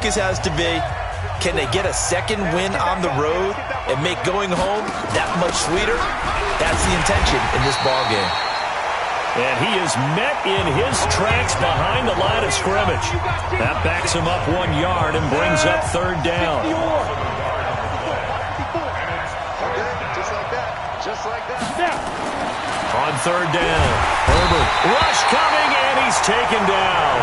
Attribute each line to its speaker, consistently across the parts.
Speaker 1: focus has to be, can they get a second win on the road and make going home that much sweeter? That's the intention in this ballgame.
Speaker 2: And he is met in his tracks behind the line of scrimmage. That backs him up 1 yard and brings up third down. On third down, Herbert, rush coming, and he's taken down.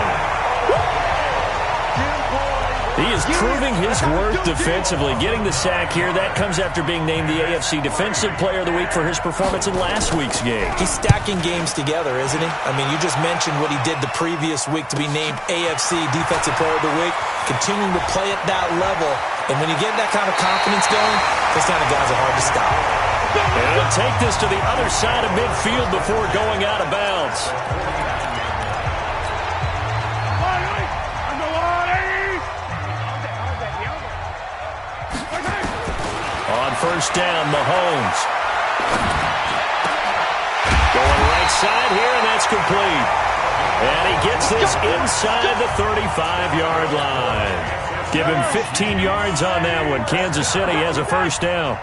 Speaker 2: He is proving his worth defensively, getting the sack here. That comes after being named the AFC Defensive Player of the Week for his performance in last week's game.
Speaker 1: He's stacking games together, isn't he? I mean, you just mentioned what he did the previous week to be named AFC Defensive Player of the Week, continuing to play at that level. And when you get that kind of confidence going, those kind of guys are hard to stop.
Speaker 2: And he'll take this to the other side of midfield before going out of bounds. On first down, Mahomes. Going right side here, and that's complete. And he gets this inside the 35-yard line. Give him 15 yards on that one. Kansas City has a first down.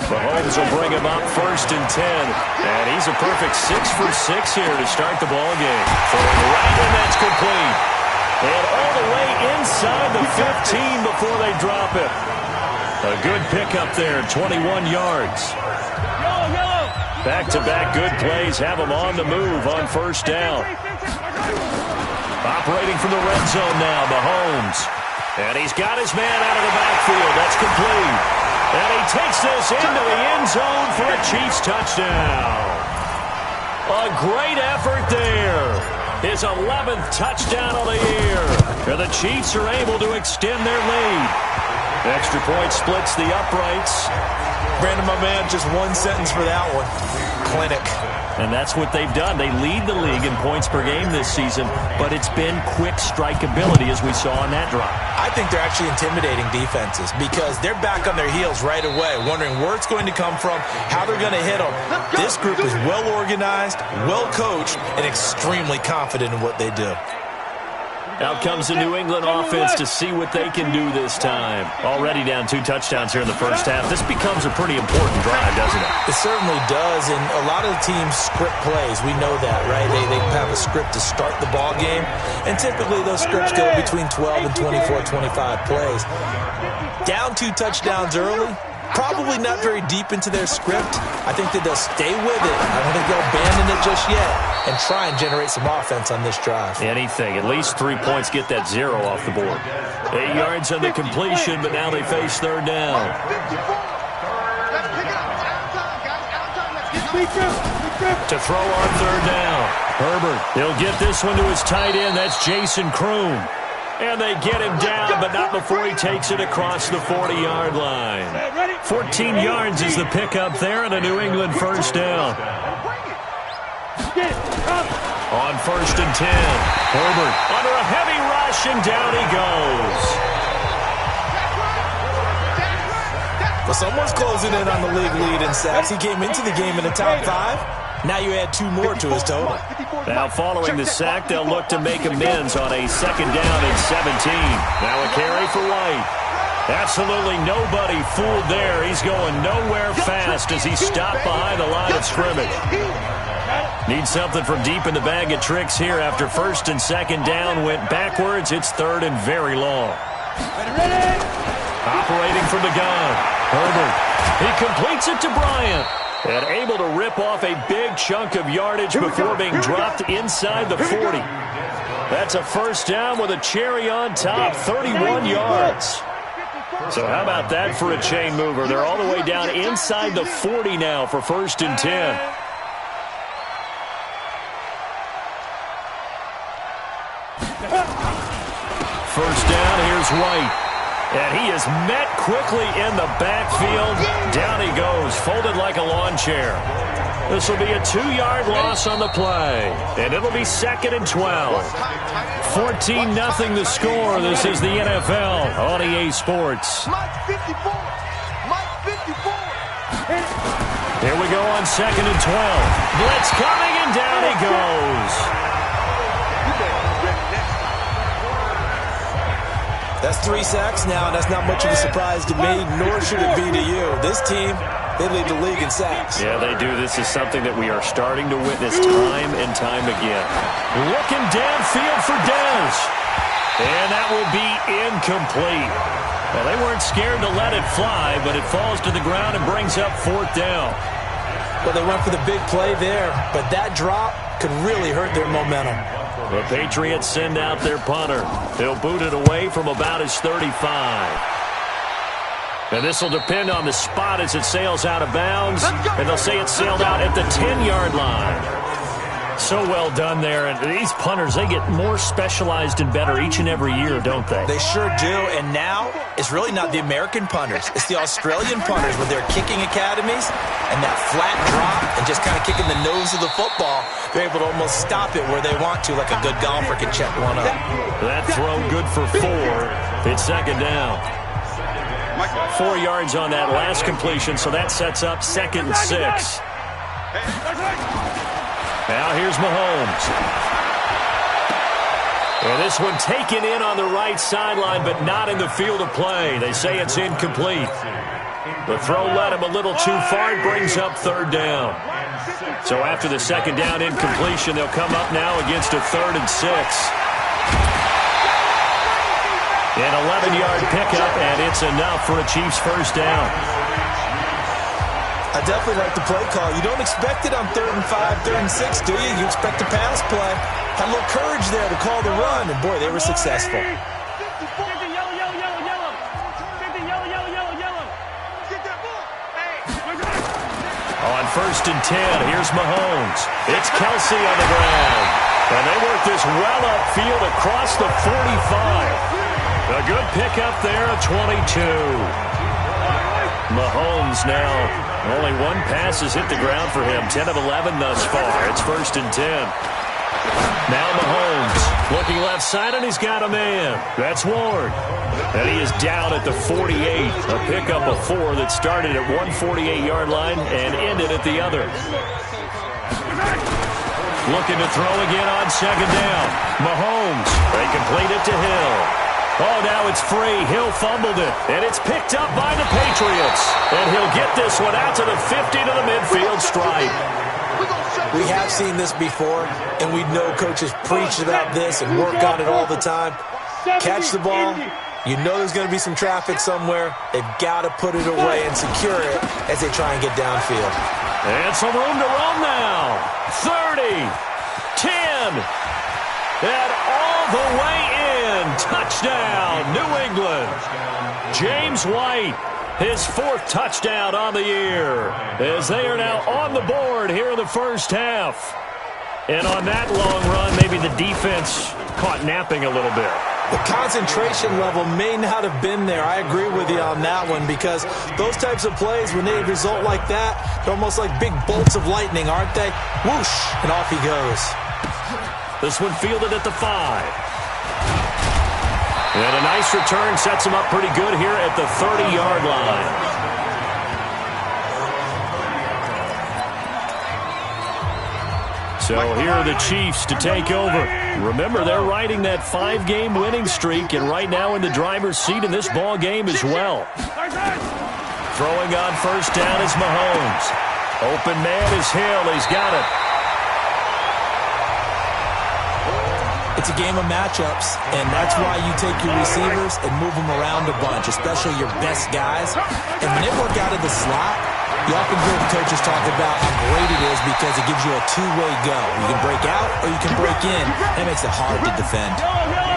Speaker 2: Mahomes will bring him up first and 10. And he's a perfect 6 for 6 here to start the ball game. Throwing right, and that's complete. And all the way inside the 15 before they drop it. A good pickup there, 21 yards. Back-to-back good plays have him on the move on first down. Operating from the red zone now, Mahomes. And he's got his man out of the backfield. That's complete. And he takes this into the end zone for a Chiefs touchdown. A great effort there. His 11th touchdown of the year. And the Chiefs are able to extend their lead. Extra point splits the uprights.
Speaker 1: Brandon, my man, just one sentence for that one. Clinic.
Speaker 2: And that's what they've done. They lead the league in points per game this season, but it's been quick strikeability as we saw on that drive.
Speaker 1: I think they're actually intimidating defenses because they're back on their heels right away, wondering where it's going to come from, how they're going to hit them. This group is well organized, well coached, and extremely confident in what they do.
Speaker 2: Out comes the New England offense to see what they can do this time. Already down 2 touchdowns here in the first half. This becomes a pretty important drive, doesn't it?
Speaker 1: It certainly does, and a lot of the teams script plays. We know that, right? They have a script to start the ball game, and typically those scripts go between 12 and 24, 25 plays. Down 2 touchdowns early, probably not very deep into their script. I think that they'll stay with it. I don't think they'll abandon it just yet and try and generate some offense on this drive.
Speaker 2: Anything. At least 3 points get that 0 off the board. 8 yards on the completion, but now they face third down. To throw on third down. Herbert, he'll get this one to his tight end. That's Jason Kroon. And they get him down, but not before he takes it across the 40-yard line. 14 yards is the pickup there, and a New England first down. On first and 10, Herbert under a heavy rush, and down he goes.
Speaker 1: Well, someone's closing in on the league lead in sacks. He came into the game in the top 5. Now you add 2 more to his total.
Speaker 2: Now following the sack, they'll look to make amends on a second down and 17. Now a carry for White. Absolutely nobody fooled there. He's going nowhere fast as he's stopped behind the line of scrimmage. Needs something from deep in the bag of tricks here after first and second down went backwards. It's third and very long. Operating from the gun, Herbert. He completes it to Bryant. And able to rip off a big chunk of yardage before being dropped inside the 40. That's a first down with a cherry on top, 31 yards. So how about that for a chain mover? They're all the way down inside the 40 now for first and 10. First down, here's White. And he is met quickly in the backfield. Down he goes, folded like a lawn chair. This will be a 2-yard loss on the play. And it'll be second and 12. 14-0 the score. This is the NFL on EA Sports. Here we go on second and 12. Blitz coming, and down he goes.
Speaker 1: That's 3 sacks now, and that's not much of a surprise to me, nor should it be to you. This team, they lead the league in sacks.
Speaker 2: Yeah, they do. This is something that we are starting to witness time and time again. Looking downfield for Dez. And that will be incomplete. Well, they weren't scared to let it fly, but it falls to the ground and brings up 4th down.
Speaker 1: Well, they went for the big play there, but that drop could really hurt their momentum.
Speaker 2: The Patriots send out their punter. He'll boot it away from about his 35. And this will depend on the spot as it sails out of bounds. And they'll say it sailed out at the 10-yard line. So well done there. And these punters, they get more specialized and better each and every year, don't they?
Speaker 1: They sure do. And now it's really not the American punters. It's the Australian punters with their kicking academies and that flat drop and just kind of kicking the nose of the football. They're able to almost stop it where they want to, like a good golfer can check one up.
Speaker 2: That throw good for 4. It's 2nd down. 4 yards on that last completion, so that sets up 2nd and 6. Now here's Mahomes. And this one taken in on the right sideline, but not in the field of play. They say it's incomplete. The throw led him a little too far. It brings up 3rd down. So after the 2nd down incompletion, they'll come up now against a 3rd and 6. An 11-yard pickup, and it's enough for a Chiefs 1st down.
Speaker 1: I definitely like the play call. You don't expect it on 3rd and 5, 3rd and 6, do you? You expect a pass play. Had a little courage there to call the run, and boy, they were successful.
Speaker 2: On 1st and 10, here's Mahomes. It's Kelsey on the ground. And they work this well upfield across the 45. A good pickup there at 22. Mahomes now, only one pass has hit the ground for him. 10 of 11 thus far. It's 1st and 10. Now Mahomes looking left side, and he's got a man. That's Ward. And he is down at the 48. A pickup of 4 that started at one 48-yard line and ended at the other. Looking to throw again on 2nd down. Mahomes. They complete it to Hill. Oh, now it's free. Hill fumbled it, and it's picked up by the Patriots. And he'll get this one out to the 50 to the midfield stripe.
Speaker 1: We have seen this before, and we know coaches preach about this and work on it all the time. Catch the ball. You know there's going to be some traffic somewhere. They've got to put it away and secure it as they try and get downfield.
Speaker 2: And some room to roam now. 30, 10, and all the way in. Touchdown, New England. James White, his 4th touchdown on the year, as they are now on the board here in the 1st half. And on that long run, maybe the defense caught napping a little bit.
Speaker 1: The concentration level may not have been there. I agree with you on that one, because those types of plays, when they result like that, they're almost like big bolts of lightning, aren't they? Whoosh, and off he goes.
Speaker 2: This one fielded at the 5. And a nice return sets him up pretty good here at the 30-yard line. So here are the Chiefs to take over. Remember, they're riding that 5-game winning streak, and right now in the driver's seat in this ball game as well. Throwing on 1st down is Mahomes. Open man is Hill. He's got it.
Speaker 1: It's a game of matchups, and that's why you take your receivers and move them around a bunch, especially your best guys. And when they work out of the slot, you often hear the coaches talk about how great it is because it gives you a two-way go. You can break out or you can break in. That makes it hard to defend.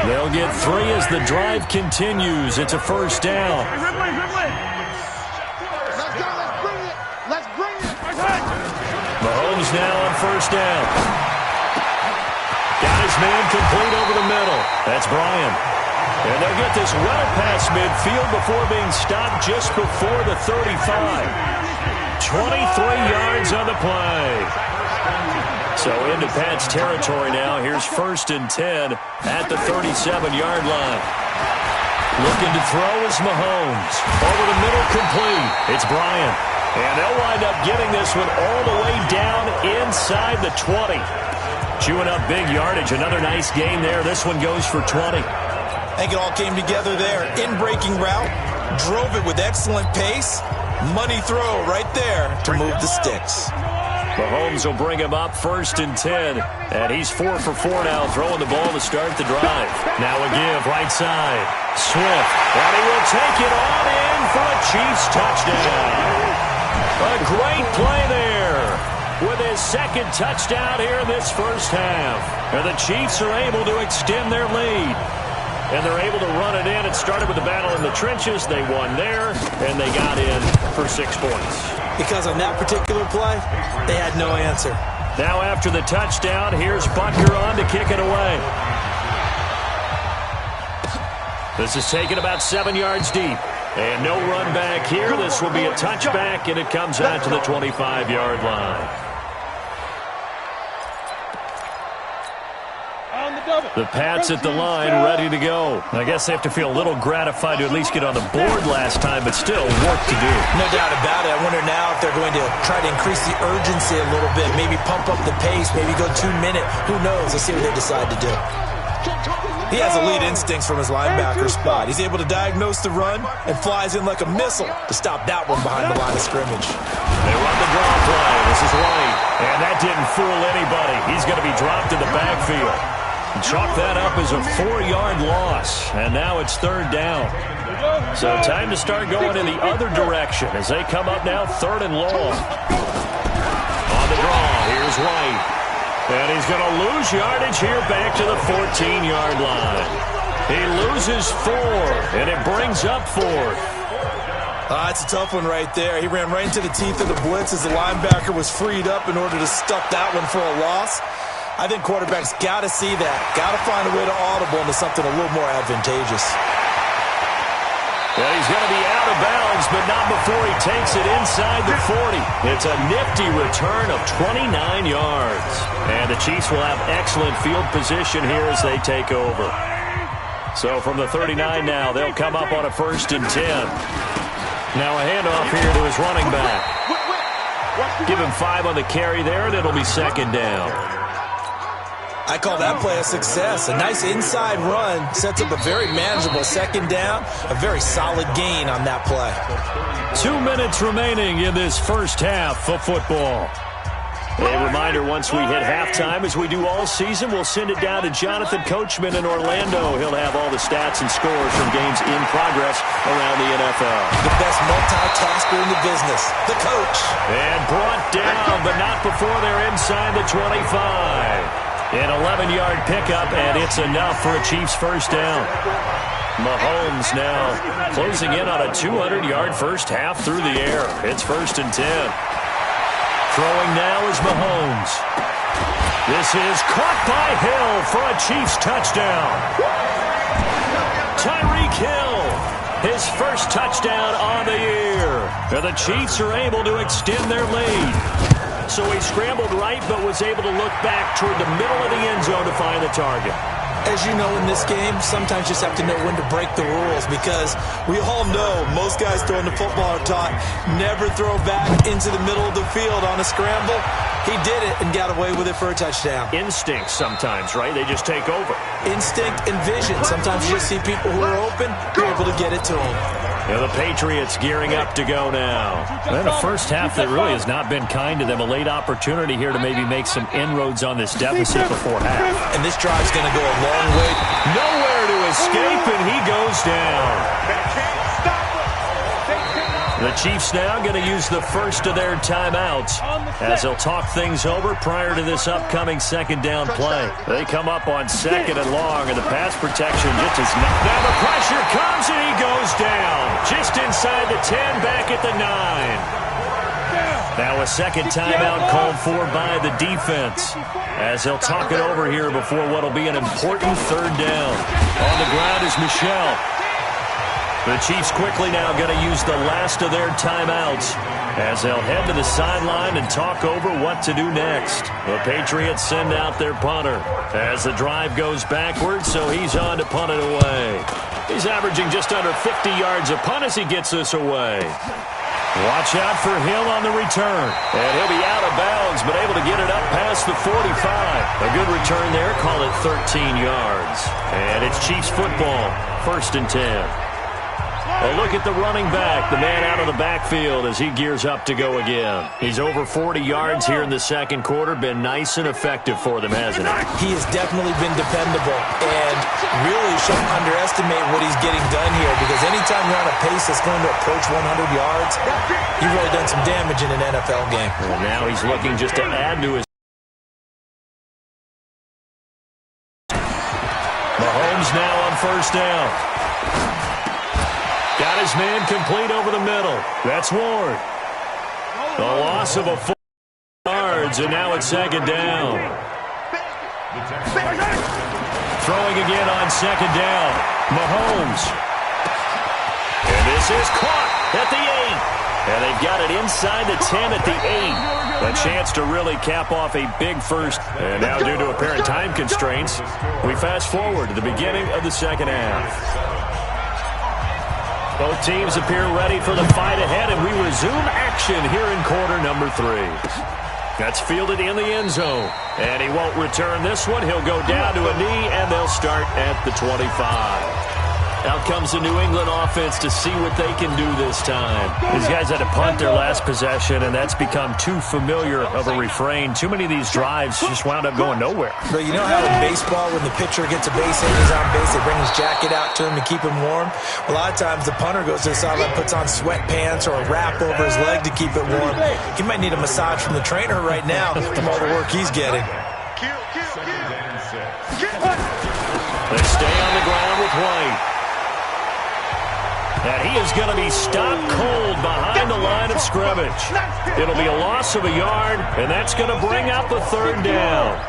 Speaker 2: They'll get 3 as the drive continues. It's a 1st down. Mahomes now on 1st down. Got his man complete over the middle. That's Bryant. And they'll get this well past midfield before being stopped just before the 35. 23 yards on the play. So into Pat's territory now. Here's 1st and 10 at the 37-yard line. Looking to throw is Mahomes. Over the middle, complete. It's Bryant. And they'll wind up getting this one all the way down inside the 20. Chewing up big yardage. Another nice gain there. This one goes for 20.
Speaker 1: I think it all came together there. In-breaking route, drove it with excellent pace. Money throw right there to move the sticks.
Speaker 2: Mahomes will bring him up 1st and 10. And he's 4 for 4 now, throwing the ball to start the drive. Now a give, right side. Swift. And he will take it on in for a Chiefs touchdown. A great play there with his 2nd touchdown here in this first half. And the Chiefs are able to extend their lead. And they're able to run it in. It started with the battle in the trenches. They won there, and they got in for 6 points.
Speaker 1: Because on that particular play, they had no answer.
Speaker 2: Now after the touchdown, here's Butker on to kick it away. This is taken about 7 yards deep. And no run back here. This will be a touchback, and it comes out to the 25-yard line. The Pats at the line, ready to go. I guess they have to feel a little gratified to at least get on the board last time, but still work to do.
Speaker 1: No doubt about it. I wonder now if they're going to try to increase the urgency a little bit, maybe pump up the pace, maybe go 2 minute. Who knows? Let's see what they decide to do. He has elite instincts from his linebacker spot. He's able to diagnose the run and flies in like a missile to stop that one behind the line of scrimmage.
Speaker 2: They run the draw play. This is White. And that didn't fool anybody. He's going to be dropped in the backfield. Chalk that up as a 4-yard loss. And now it's 3rd down. So time to start going in the other direction as they come up now 3rd and long. On the draw, here's White. And he's going to lose yardage here back to the 14-yard line. He loses 4, and it brings up 4th.
Speaker 1: That's a tough one right there. He ran right into the teeth of the blitz as the linebacker was freed up in order to stuff that one for a loss. I think quarterbacks got to see that. Got to find a way to audible into something a little more advantageous.
Speaker 2: Well, he's going to be out of bounds, but not before he takes it inside the 40. It's a nifty return of 29 yards. And the Chiefs will have excellent field position here as they take over. So from the 39 now, they'll come up on a 1st and 10. Now a handoff here to his running back. Give him 5 on the carry there, and it'll be 2nd down.
Speaker 1: I call that play a success. A nice inside run sets up a very manageable 2nd down. A very solid gain on that play.
Speaker 2: 2 minutes remaining in this first half of football. A reminder, once we hit halftime, as we do all season, we'll send it down to Jonathan Coachman in Orlando. He'll have all the stats and scores from games in progress around the NFL.
Speaker 1: The best multitasker in the business, the coach.
Speaker 2: And brought down, but not before they're inside the 25. An 11-yard pickup, and it's enough for a Chiefs 1st down. Mahomes now closing in on a 200-yard first half through the air. It's 1st and 10. Throwing now is Mahomes. This is caught by Hill for a Chiefs touchdown. Tyreek Hill, his first touchdown on the year. And the Chiefs are able to extend their lead. So he scrambled right, but was able to look back toward the middle of the end zone to find the target.
Speaker 1: As you know, in this game, sometimes you just have to know when to break the rules, because we all know most guys throwing the football are taught never throw back into the middle of the field on a scramble. He did it and got away with it for a touchdown.
Speaker 2: Instinct sometimes, right? They just take over.
Speaker 1: Instinct and vision. Sometimes you just see people who are open, you're able to get it to them.
Speaker 2: Now the Patriots gearing up to go now. And a first half that really has not been kind to them. A late opportunity here to maybe make some inroads on this deficit before half.
Speaker 1: And this drive's going to go a long way.
Speaker 2: Nowhere to escape, and he goes down. The Chiefs now going to use the first of their timeouts as they'll talk things over prior to this upcoming 2nd down play. They come up on 2nd and long, and the pass protection just is not. Now the pressure comes, and he goes down. Just inside the 10, back at the 9. Now a 2nd timeout called for by the defense as they'll talk it over here before what will be an important 3rd down. On the ground is Michel. The Chiefs quickly now going to use the last of their timeouts as they'll head to the sideline and talk over what to do next. The Patriots send out their punter as the drive goes backwards, so he's on to punt it away. He's averaging just under 50 yards a punt as he gets this away. Watch out for Hill on the return. And he'll be out of bounds, but able to get it up past the 45. A good return there. Call it 13 yards. And it's Chiefs football. 1st and 10. A look at the running back, the man out of the backfield as he gears up to go again. He's over 40 yards here in the second quarter. Been nice and effective for them, hasn't he?
Speaker 1: He has definitely been dependable and really shouldn't underestimate what he's getting done here, because anytime you're on a pace that's going to approach 100 yards, you've really done some damage in an NFL game.
Speaker 2: Well, now he's looking just to add to his. Mahomes now on 1st down. Got his man complete over the middle. That's Ward. A loss of 4 yards, and now it's 2nd down. Throwing again on 2nd down. Mahomes. And this is caught at the 8. And they've got it inside the 10 at the 8. A chance to really cap off a big first. And now, due to apparent time constraints, we fast forward to the beginning of the second half. Both teams appear ready for the fight ahead, and we resume action here in quarter number 3. That's fielded in the end zone. And he won't return this one. He'll go down to a knee, and they'll start at the 25. Out comes the New England offense to see what they can do this time. These guys had to punt their last possession, and that's become too familiar of a refrain. Too many of these drives just wound up going nowhere.
Speaker 1: But you know how in baseball, when the pitcher gets a base hit, he's on base, they bring his jacket out to him to keep him warm? A lot of times the punter goes to the sideline, puts on sweatpants or a wrap over his leg to keep it warm. He might need a massage from the trainer right now from all the work he's getting.
Speaker 2: They stay on the ground with White. And he is going to be stopped cold behind the line of scrimmage. It'll be a loss of a yard, and that's going to bring up the 3rd down.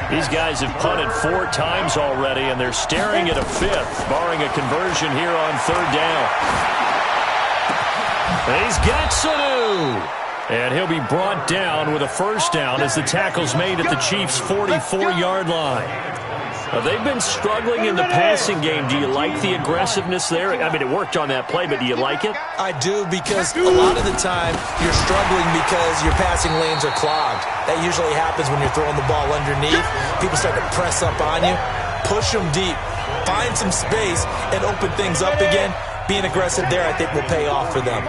Speaker 2: These guys have punted 4 times already, and they're staring at a 5th, barring a conversion here on 3rd down. And he's got Sanu. And he'll be brought down with a 1st down as the tackle's made at the Chiefs' 44-yard line. They've been struggling in the passing game. Do you like the aggressiveness there? I mean, it worked on that play, but do you like it?
Speaker 1: I do, because a lot of the time you're struggling because your passing lanes are clogged. That usually happens when you're throwing the ball underneath. People start to press up on you. Push them deep. Find some space and open things up again. Being aggressive there, I think, will pay off for them.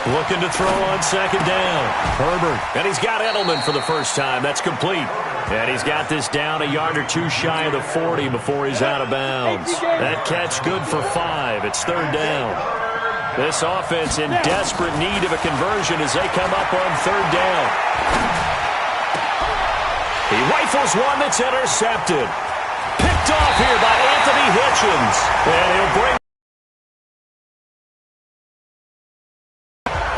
Speaker 2: Looking to throw on 2nd down. Herbert. And he's got Edelman for the first time. That's complete. And he's got this down a yard or 2 shy of the 40 before he's out of bounds. That catch good for 5. It's 3rd down. This offense in desperate need of a conversion as they come up on 3rd down. He rifles one that's intercepted. Picked off here by Anthony Hitchens. And he'll bring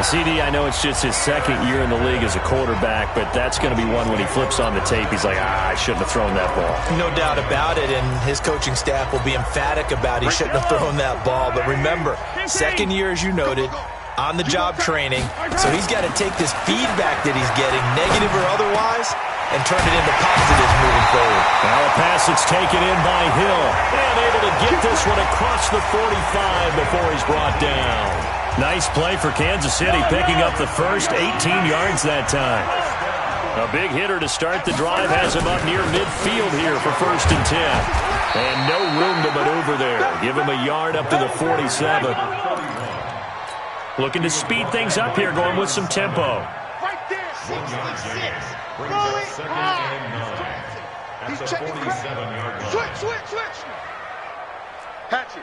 Speaker 2: CD, I know it's just his 2nd year in the league as a quarterback, but that's going to be one when he flips on the tape. He's like, I shouldn't have thrown that ball.
Speaker 1: No doubt about it, and his coaching staff will be emphatic about he shouldn't have thrown that ball. But remember, 2nd year, as you noted, on-the-job training, so he's got to take this feedback that he's getting, negative or otherwise, and turn it into positives moving forward.
Speaker 2: Now a pass that's taken in by Hill, and able to get this one across the 45 before he's brought down. Nice play for Kansas City, picking up the first 18 yards that time. A big hitter to start the drive has him up near midfield here for 1st and 10. And no room to maneuver there. Give him a yard up to the 47. Looking to speed things up here, going with some tempo.
Speaker 3: Right there, 6 6. Brings up 2nd and 9. At the 47-yard line. Switch. Hatchet.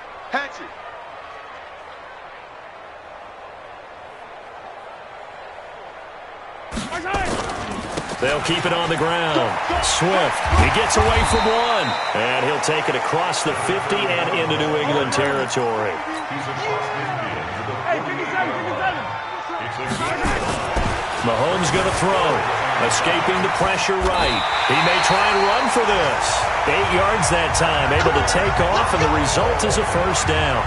Speaker 2: They'll keep it on the ground. Swift, he gets away from one. And he'll take it across the 50 and into New England territory. Mahomes going to throw. Escaping the pressure right. He may try and run for this. 8 yards that time. Able to take off, and the result is a 1st down.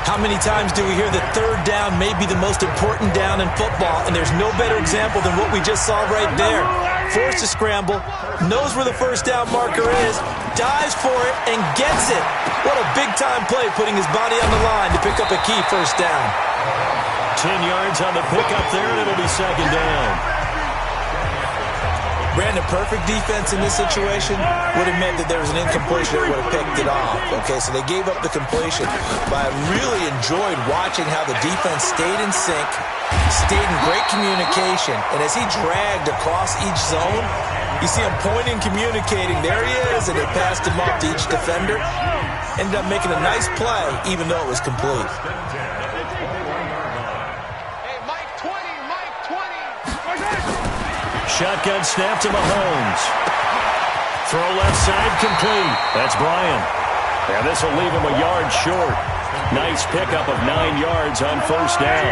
Speaker 1: How many times do we hear that 3rd down may be the most important down in football, and there's no better example than what we just saw right there. forced to scramble, knows where the first down marker is, dives for it, and gets it. What a big-time play, putting his body on the line to pick up a key first down.
Speaker 2: 10 yards on the pickup there, and it'll be second down.
Speaker 1: Brandon, perfect defense in this situation would have meant that there was an incompletion that would have picked it off. Okay, so they gave up the completion. But I really enjoyed watching how the defense stayed in sync, stayed in great communication, and as he dragged across each zone, you see him pointing, communicating. There he is, and they passed him up to each defender. Ended up making a nice play, even though it was complete.
Speaker 2: Shotgun snap to Mahomes. Throw left side complete. That's Bryant. And this will leave him a yard short. Nice pickup of 9 yards on first down.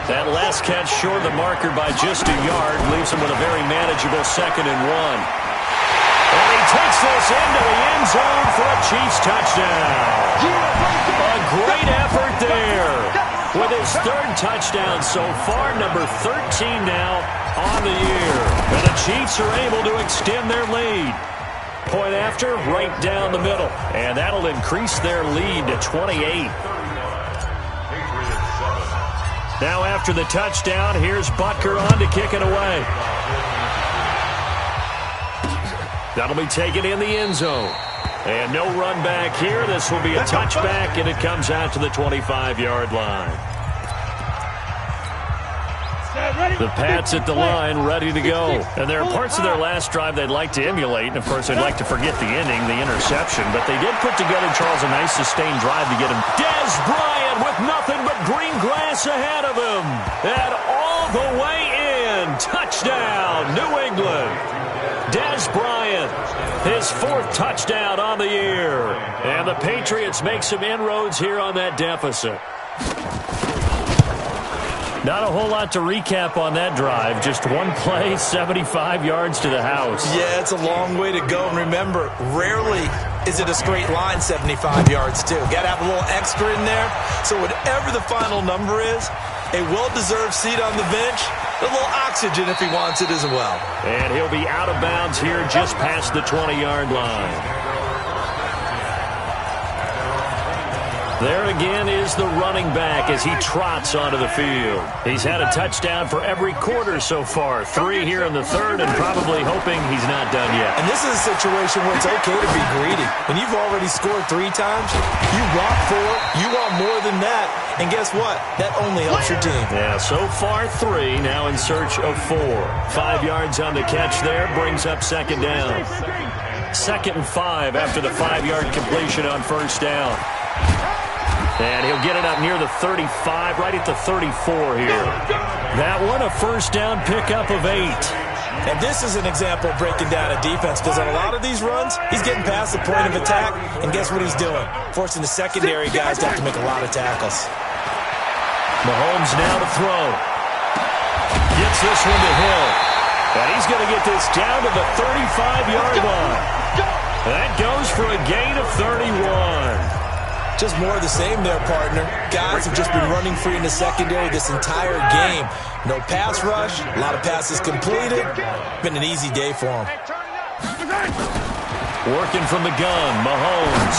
Speaker 2: That last catch short of the marker by just a yard leaves him with a very manageable 2nd and 1. And he takes this into the end zone for a Chiefs touchdown. A great effort there. With his 3rd touchdown so far, number 13 now on the year. And the Chiefs are able to extend their lead. Point after, right down the middle. And that'll increase their lead to 28. Now after the touchdown, here's Butker on to kick it away. That'll be taken in the end zone. And no run back here. This will be a touchback, and it comes out to the 25-yard line. The Pats at the line, ready to go. And there are parts of their last drive they'd like to emulate. And, of course, they'd like to forget the ending, the interception. But they did put together, Charles, a nice sustained drive to get him. Dez Bryant with nothing but green grass ahead of him. And all the way in. Touchdown, New England. Dez Bryant, his 4th touchdown on the year. And the Patriots make some inroads here on that deficit. Not a whole lot to recap on that drive. Just one play, 75 yards to the house.
Speaker 1: Yeah, it's a long way to go. And remember, rarely is it a straight line 75 yards, too. Got to have a little extra in there. So whatever the final number is, a well-deserved seat on the bench, a little oxygen if he wants it as well.
Speaker 2: And he'll be out of bounds here just past the 20-yard line. There again is the running back as he trots onto the field. He's had a touchdown for every quarter so far. 3 here in the 3rd, and probably hoping he's not done yet.
Speaker 1: And this is a situation where it's okay to be greedy. When you've already scored 3 times, you want 4, you want more than that. And guess what? That only helps your team.
Speaker 2: Yeah, so far 3, now in search of 4. 5 yards on the catch there, brings up 2nd down. 2nd and 5 after the 5-yard completion on first down. And he'll get it up near the 35, right at the 34 here. That one, a first down pickup of 8.
Speaker 1: And this is an example of breaking down a defense, because on a lot of these runs, he's getting past the point of attack, and guess what he's doing? Forcing the secondary guys to have to make a lot of tackles.
Speaker 2: Mahomes now to throw. Gets this one to Hill. And he's going to get this down to the 35-yard line. That goes for a gain of 31.
Speaker 1: Just more of the same there, partner. Guys have just been running free in the secondary this entire game. No pass rush, a lot of passes completed. Been an easy day for them.
Speaker 2: Working from the gun, Mahomes.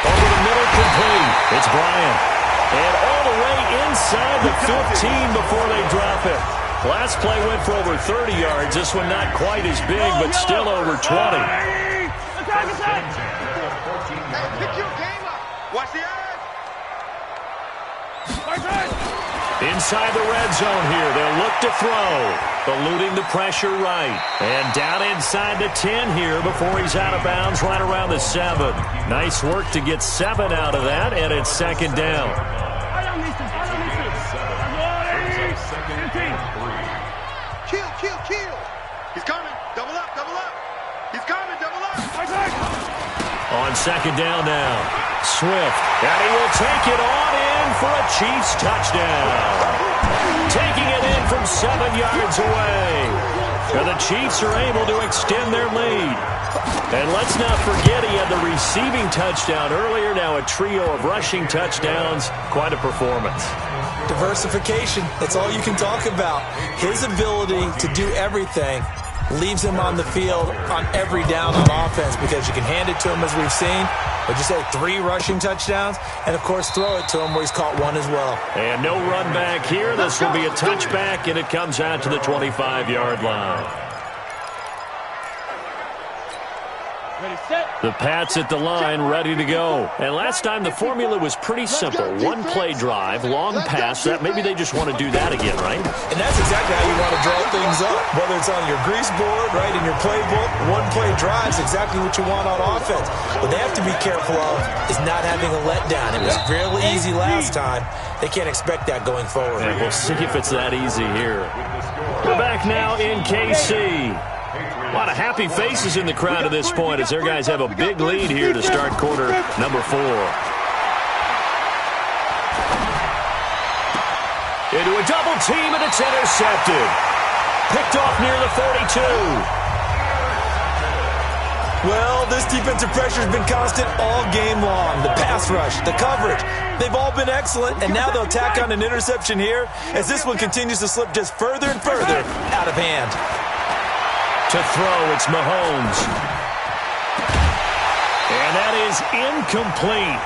Speaker 2: Over the middle, complete. It's Bryant. And all the way inside the 15 before they drop it. Last play went for over 30 yards. This one not quite as big, but still over 20.
Speaker 3: Watch the eyes.
Speaker 2: Inside the red zone here. They'll look to throw. Eluding the pressure right. And down inside the 10 here before he's out of bounds right around the 7. Nice work to get 7 out of that, and it's 2nd down.
Speaker 3: Kill. He's coming. Double up. He's coming. Double up.
Speaker 2: On 2nd down now. Swift. And he will take it on in for a Chiefs touchdown. Taking it in from 7 yards away. And the Chiefs are able to extend their lead. And let's not forget he had the receiving touchdown earlier. Now a trio of rushing touchdowns. Quite a performance.
Speaker 1: Diversification, that's all you can talk about. His ability to do everything leaves him on the field on every down on offense because you can hand it to him, as we've seen. But you say 3 rushing touchdowns, and, of course, throw it to him where he's caught 1 as well.
Speaker 2: And no run back here. This will be a touchback, and it comes out to the 25-yard line. The Pats at the line, ready to go. And last time the formula was pretty simple. 1-play drive, long pass. That maybe they just want to do that again, right?
Speaker 1: And that's exactly how you want to draw things up. Whether it's on your grease board, right, in your playbook, 1-play drive is exactly what you want on offense. What they have to be careful of is not having a letdown. It was fairly easy last time. They can't expect that going forward.
Speaker 2: And we'll see if it's that easy here. We're back now in KC. A lot of happy faces in the crowd at this point as their guys have a big lead here to start quarter number 4. Into a double team, and it's intercepted. Picked off near the 42.
Speaker 1: Well, this defensive pressure has been constant all game long. The pass rush, the coverage, they've all been excellent, and now they'll tack on an interception here as this one continues to slip just further and further out of hand.
Speaker 2: To throw, it's Mahomes. And that is incomplete.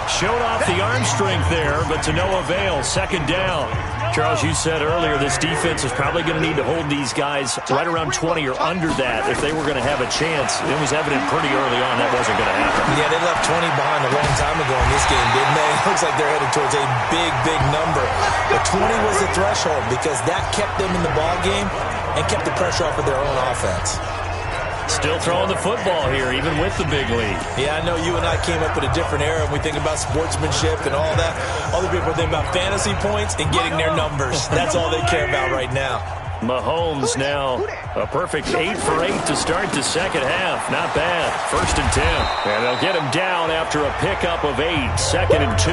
Speaker 2: Showed off the arm strength there, but to no avail. Second down. Charles, you said earlier this defense is probably going to need to hold these guys right around 20 or under that if they were going to have a chance. It was evident pretty early on that wasn't going to happen.
Speaker 1: Yeah, they left 20 behind a long time ago in this game, didn't they? It looks like they're headed towards a big, big number. But 20 was the threshold because that kept them in the ball game and kept the pressure off of their own offense.
Speaker 2: Still throwing the football here, even with the big lead.
Speaker 1: Yeah, I know you and I came up in a different era, and we think about sportsmanship and all that. Other people think about fantasy points and getting their numbers. That's all they care about right now.
Speaker 2: Mahomes now a perfect 8 for 8 to start the second half. Not bad. 1st and 10. And they'll get him down after a pickup of 8. 2nd and 2.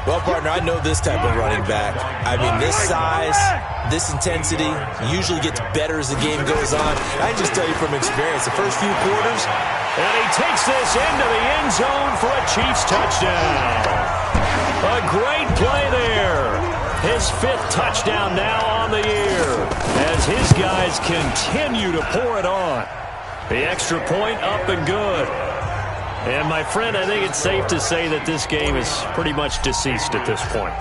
Speaker 1: Well, partner, I know this type of running back. I mean, this size, this intensity usually gets better as the game goes on. I can just tell you from experience, the first few quarters.
Speaker 2: And he takes this into the end zone for a Chiefs touchdown. A great play there. His 5th touchdown now on the year as his guys continue to pour it on. The extra point up and good. And, my friend, I think it's safe to say that this game is pretty much deceased at this point.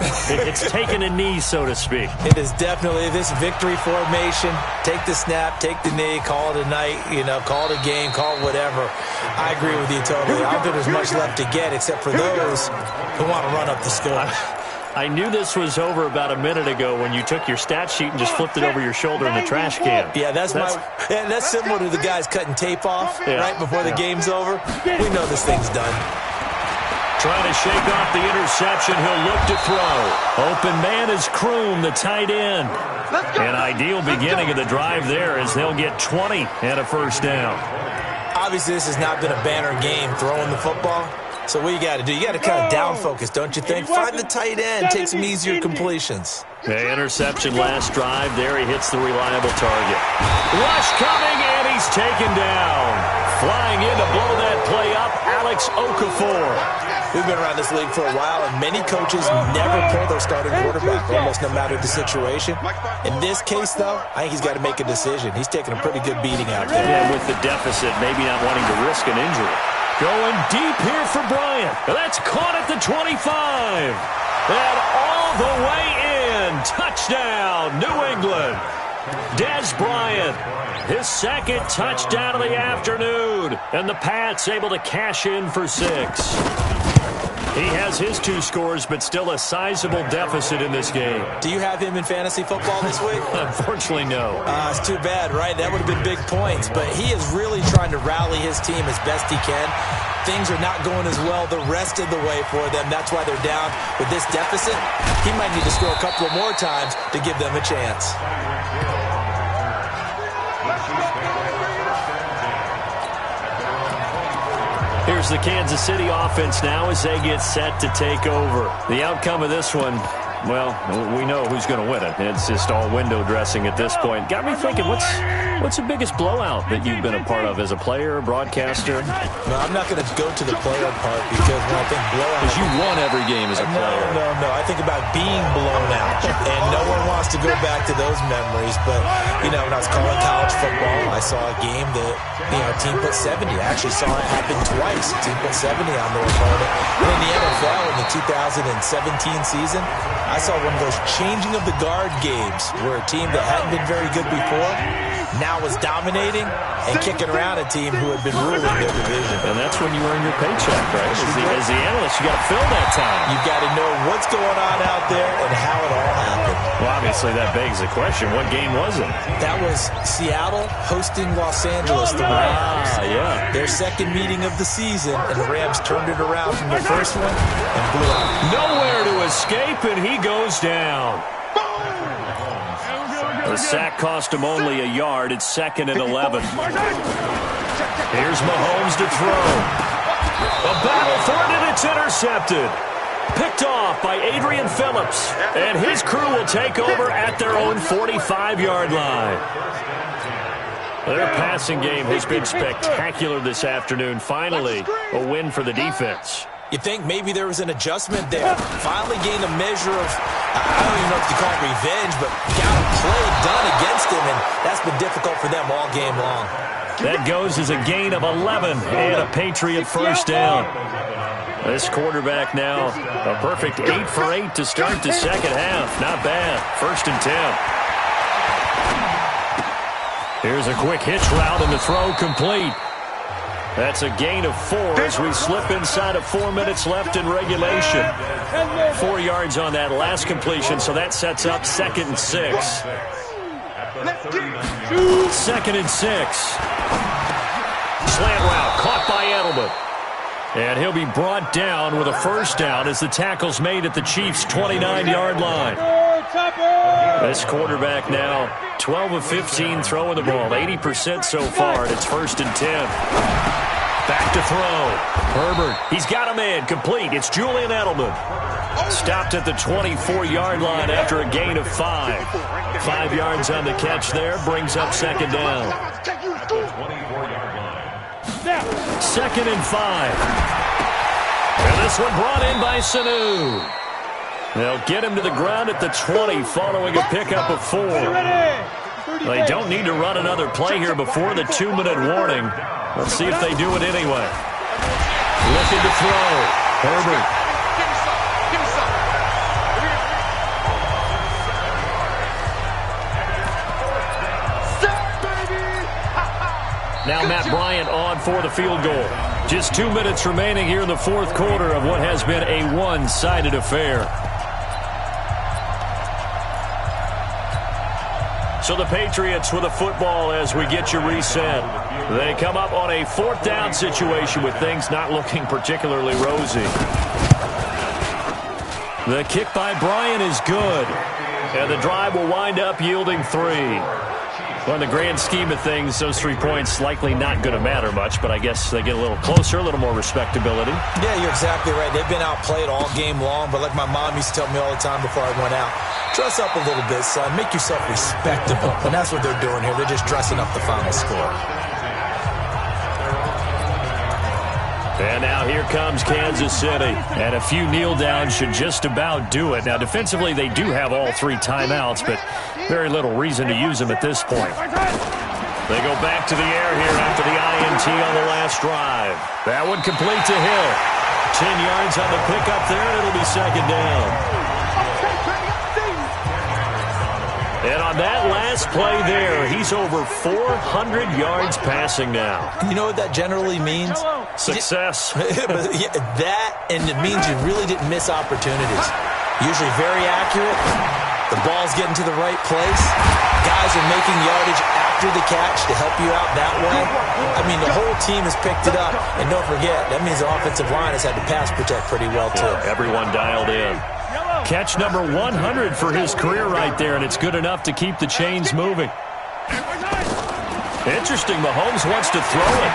Speaker 2: It's taken a knee, so to speak.
Speaker 1: It is definitely this victory formation. Take the snap, take the knee, call it a night, call it a game, call it whatever. I agree with you totally. I don't think there's much left to get except for those who want to run up the score.
Speaker 2: I knew this was over about a minute ago when you took your stat sheet and just flipped it over your shoulder in the trash can.
Speaker 1: Yeah, that's similar to the guys cutting tape off right before the game's over. We know this thing's done.
Speaker 2: Trying to shake off the interception. He'll look to throw. Open man is Kroom, the tight end. An ideal beginning of the drive there as they'll get 20 and a first down.
Speaker 1: Obviously, this has not been a banner game throwing the football. So what you got to do, you got to kind of down focus, don't you think? Find the tight end, take some easier completions.
Speaker 2: The interception last drive. There he hits the reliable target. Rush coming, and he's taken down. Flying in to blow that play up, Alex Okafor.
Speaker 1: We've been around this league for a while, and many coaches never pull their starting quarterback, almost no matter the situation. In this case, though, I think he's got to make a decision. He's taking a pretty good beating out there.
Speaker 2: Yeah, with the deficit, maybe not wanting to risk an injury. Going deep here for Bryant. That's caught at the 25. And all the way in. Touchdown, New England. Dez Bryant, his 2nd touchdown of the afternoon. And the Pats able to cash in for 6. He has his 2 scores, but still a sizable deficit in this game.
Speaker 1: Do you have him in fantasy football this week?
Speaker 2: Unfortunately, no.
Speaker 1: It's too bad, right? That would have been big points. But he is really trying to rally his team as best he can. Things are not going as well the rest of the way for them. That's why they're down with this deficit. He might need to score a couple of more times to give them a chance. Here's the Kansas City offense now as they get set to take over. The outcome of this one,
Speaker 2: Well, we know who's going to win it. It's just all window dressing at this point. Got me thinking, what's the biggest blowout that you've been a part of as a player, broadcaster?
Speaker 1: No, I'm not going to go to the player part because when I think blowout...
Speaker 2: Because you won every game as a player.
Speaker 1: No. I think about being blown out, and no one wants to go back to those memories. But, when I was calling college football, I saw a game that, a team put 70. I actually saw it happen twice. A team put 70 on their opponent. And in the NFL in the 2017 season, I saw one of those changing of the guard games where a team that hadn't been very good before now was dominating and kicking around a team who had been ruling their division.
Speaker 2: And that's when you earn your paycheck, right? As the analyst, you got to fill that time.
Speaker 1: You've got to know what's going on out there and how it all happened.
Speaker 2: Well, obviously that begs the question, what game was it?
Speaker 1: That was Seattle hosting Los Angeles, the Rams.
Speaker 2: Yeah.
Speaker 1: Their second meeting of the season, and the Rams turned it around from their first one and blew out.
Speaker 2: Nowhere to escape, and he goes down. The sack cost him only a yard. It's 2nd and 11. Here's Mahomes to throw. A battle for it, and it's intercepted. Picked off by Adrian Phillips. And his crew will take over at their own 45-yard line. Their passing game has been spectacular this afternoon. Finally, a win for the defense.
Speaker 1: You think maybe there was an adjustment there. Finally gained a measure of, I don't even know if you call it revenge, but got a play done against him, and that's been difficult for them all game long.
Speaker 2: That goes as a gain of 11 and a Patriot first down. This quarterback now a perfect 8 for 8 to start the second half. Not bad. 1st and 10. Here's a quick hitch route, and the throw complete. That's a gain of 4 as we slip inside of 4 minutes left in regulation. 4 yards on that last completion, so that sets up 2nd and 6. 2nd and 6. Slant route caught by Edelman. And he'll be brought down with a first down as the tackle's made at the Chiefs' 29-yard line. This quarterback now 12 of 15 throwing the ball, 80% so far, and it's 1st and 10. Back to throw. Herbert, he's got him in, complete. It's Julian Edelman. Stopped at the 24-yard line after a gain of 5. 5 yards on the catch there, brings up 2nd down. 2nd and 5. And this one brought in by Sanu. They'll get him to the ground at the 20 following a pickup of 4. They don't need to run another play here before the 2-minute warning. Let's see if they do it anyway. Looking to throw. Herbert. Now Matt Bryant on for the field goal. Just 2 minutes remaining here in the 4th quarter of what has been a one-sided affair. So the Patriots with a football as we get you reset. They come up on a 4th down situation with things not looking particularly rosy. The kick by Bryant is good. And the drive will wind up yielding 3. Well, in the grand scheme of things, those 3 points likely not going to matter much, but I guess they get a little closer, a little more respectability.
Speaker 1: Yeah, you're exactly right. They've been outplayed all game long, but like my mom used to tell me all the time before I went out, dress up a little bit, son. Make yourself respectable. And that's what they're doing here. They're just dressing up the final score.
Speaker 2: And now here comes Kansas City. And a few kneel downs should just about do it. Now, defensively, they do have all 3 timeouts, but very little reason to use them at this point. They go back to the air here after the INT on the last drive. That one complete to Hill. 10 yards on the pickup there, and it'll be 2nd down. And on that last play there, he's over 400 yards passing now.
Speaker 1: You know what that generally means?
Speaker 2: Success.
Speaker 1: Yeah, that, and it means you really didn't miss opportunities. Usually very accurate. The ball's getting to the right place. Guys are making yardage after the catch to help you out that way. I mean, the whole team has picked it up. And don't forget, that means the offensive line has had to pass protect pretty well, too.
Speaker 2: Yeah, everyone dialed in. Catch number 100 for his career right there, and it's good enough to keep the chains moving. Interesting, Mahomes wants to throw it.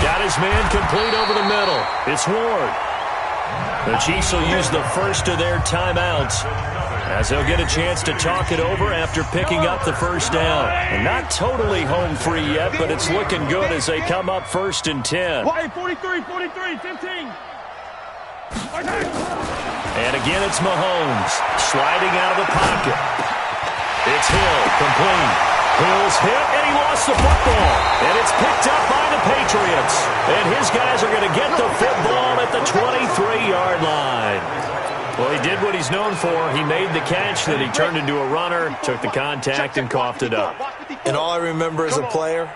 Speaker 2: Got his man complete over the middle. It's Ward. The Chiefs will use the first of their timeouts as they'll get a chance to talk it over after picking up the first down. And not totally home free yet, but it's looking good as they come up 1st and 10.
Speaker 4: 43, 15.
Speaker 2: And again, it's Mahomes sliding out of the pocket. It's Hill, complete. Hill's hit, and he lost the football. And it's picked up by the Patriots. And his guys are going to get the football at the 23-yard line. Well, he did what he's known for. He made the catch, then he turned into a runner, took the contact, and coughed it up.
Speaker 1: And all I remember as a player,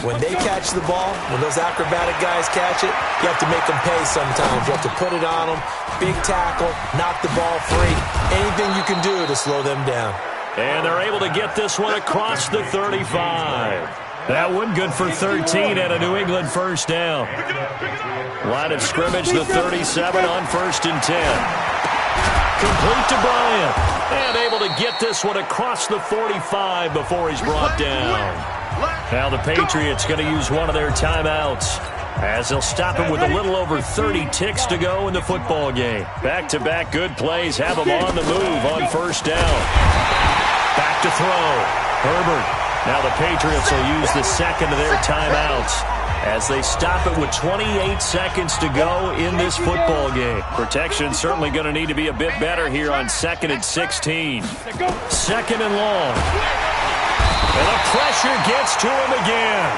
Speaker 1: when they catch the ball, when those acrobatic guys catch it, you have to make them pay sometimes. You have to put it on them, big tackle, knock the ball free, anything you can do to slow them down.
Speaker 2: And they're able to get this one across the 35. That one good for 13 and a New England first down. Line of scrimmage, the 37 on 1st and 10. Complete to Bryant. And able to get this one across the 45 before he's brought down. Now the Patriots going to use one of their timeouts as they'll stop him with a little over 30 ticks to go in the football game. Back-to-back good plays have him on the move on 1st down. Back to throw. Herbert. Now the Patriots will use the second of their timeouts as they stop it with 28 seconds to go in this football game. Protection certainly going to need to be a bit better here on 2nd and 16. 2nd and long. And the pressure gets to him again.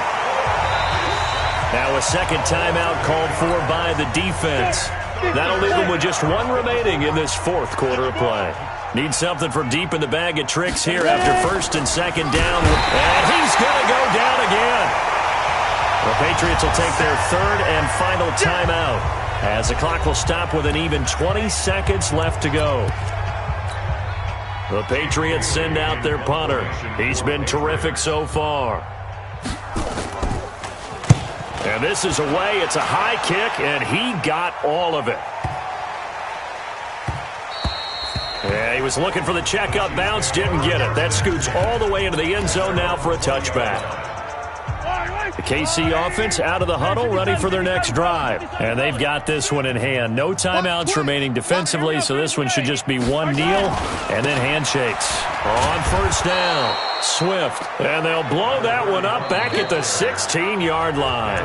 Speaker 2: Now a second timeout called for by the defense. That'll leave him with just one remaining in this 4th quarter of play. Need something from deep in the bag of tricks here after 1st and 2nd down. And he's going to go down again. The Patriots will take their 3rd and final timeout as the clock will stop with an even 20 seconds left to go. The Patriots send out their punter. He's been terrific so far. And this is away. It's a high kick, and he got all of it. Yeah, he was looking for the check-up bounce, didn't get it. That scoots all the way into the end zone now for a touchback. The KC offense out of the huddle, ready for their next drive. And they've got this one in hand. No timeouts remaining defensively, so this one should just be one kneel and then handshakes. On 1st down, Swift. And they'll blow that one up back at the 16-yard line.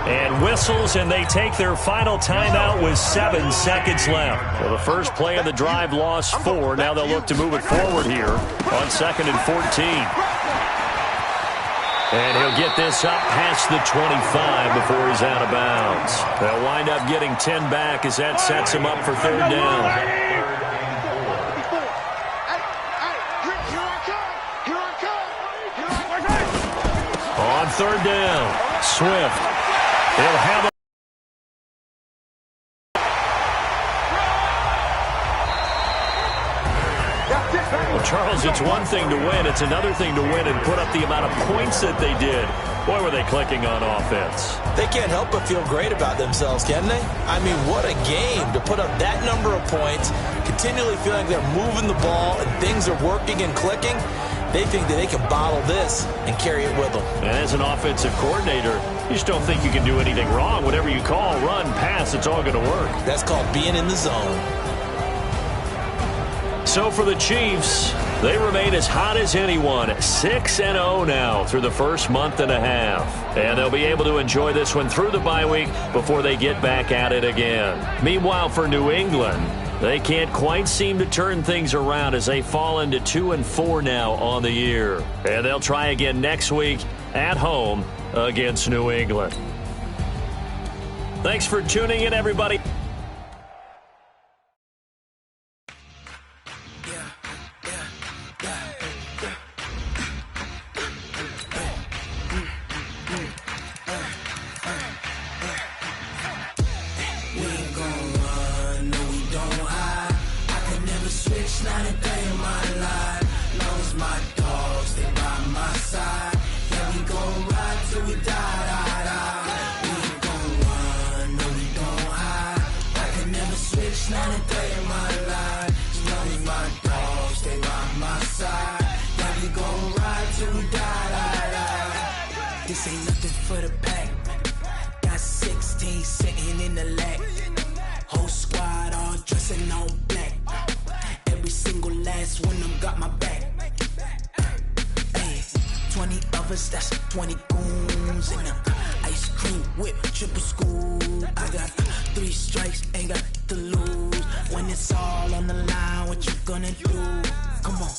Speaker 2: And whistles, and they take their final timeout with 7 seconds left. Well, the first play of the drive lost 4. Now they'll look to move it forward here on 2nd and 14. And he'll get this up past the 25 before he's out of bounds. They'll wind up getting 10 back as that sets him up for 3rd down. On 3rd down, Swift. He'll have a Charles, it's one thing to win. It's another thing to win and put up the amount of points that they did. Boy, were they clicking on offense.
Speaker 1: They can't help but feel great about themselves, can they? I mean, what a game to put up that number of points, continually feeling like they're moving the ball and things are working and clicking. They think that they can bottle this and carry it with them.
Speaker 2: And as an offensive coordinator, you just don't think you can do anything wrong. Whatever you call, run, pass, it's all going to work.
Speaker 1: That's called being in the zone.
Speaker 2: So for the Chiefs, they remain as hot as anyone, 6-0 now through the first month and a half. And they'll be able to enjoy this one through the bye week before they get back at it again. Meanwhile, for New England, they can't quite seem to turn things around as they fall into 2-4 now on the year. And they'll try again next week at home against New England. Thanks for tuning in, everybody.
Speaker 5: This ain't nothing for the pack. Got 16 sitting in the lag. Whole squad all dressing all black. Every single last one of them got my back. Hey, 20 of us, that's 20 goons in them. Ice cream whip, triple scoop. I got 3 strikes, ain't got to lose. When it's all on the line, what you gonna do? Come on,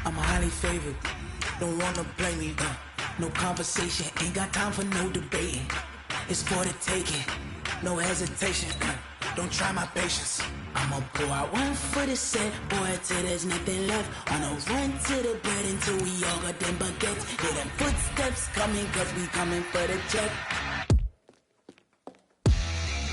Speaker 5: I'm highly favored. Don't wanna play me, no conversation. Ain't got time for no debating. It's for the taking, no hesitation. Don't try my patience. I'ma pour out one for the set, boy, till there's nothing left. On a run to the bread until we all got them baguettes. Hear them footsteps coming, cause we coming for the check.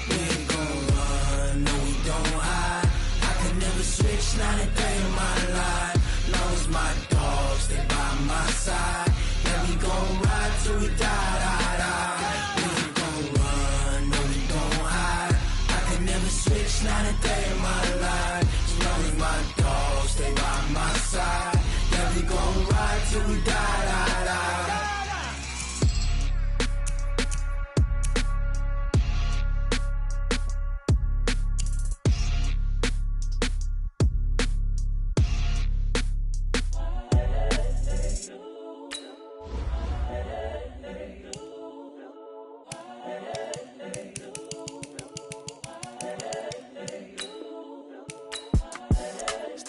Speaker 5: We ain't gon' run, no we don't hide. I can never switch, not a day in my life. Long as my dogs, they by my side. Yeah, we gon' ride till we die, die, die. We ain't gon' run, no we don't hide. I can never switch, not a day in my life. As long as my dogs, stay by my side. Yeah, we gon' ride till we die, die, die.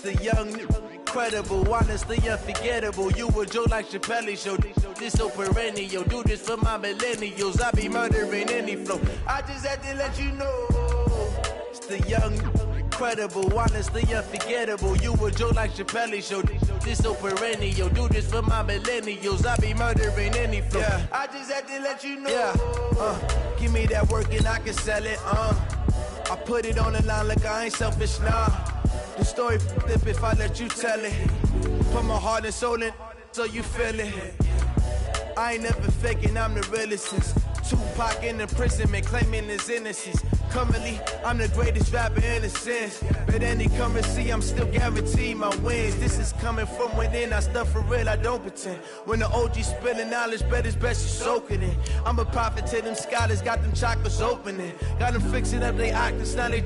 Speaker 6: The young, incredible, honestly unforgettable. You a Joe like Chappelle show. This so perennial. Do this for my millennials. I be murdering any flow. I just had to let you know. It's the young, incredible, honestly unforgettable. You a Joe like Chappelle show. This so perennial. Do this for my millennials. I be murdering any flow. Yeah. I just had to let you know. Yeah. Give me that work and I can sell it. I put it on the line like I ain't selfish, nah. The story flip if I let you tell it. Put my heart and soul in so you feel it. I ain't never faking, I'm the realest since Tupac in imprisonment, claiming his innocence. Currently, I'm the greatest rapper in a sense. But any currency, I'm still guaranteed my wins. This is coming from within, I stuff for real, I don't pretend. When the OG spilling knowledge, bet it's best you soak it in. I'm a prophet to them scholars, got them chakras opening. Got them fixing up they octaves, now they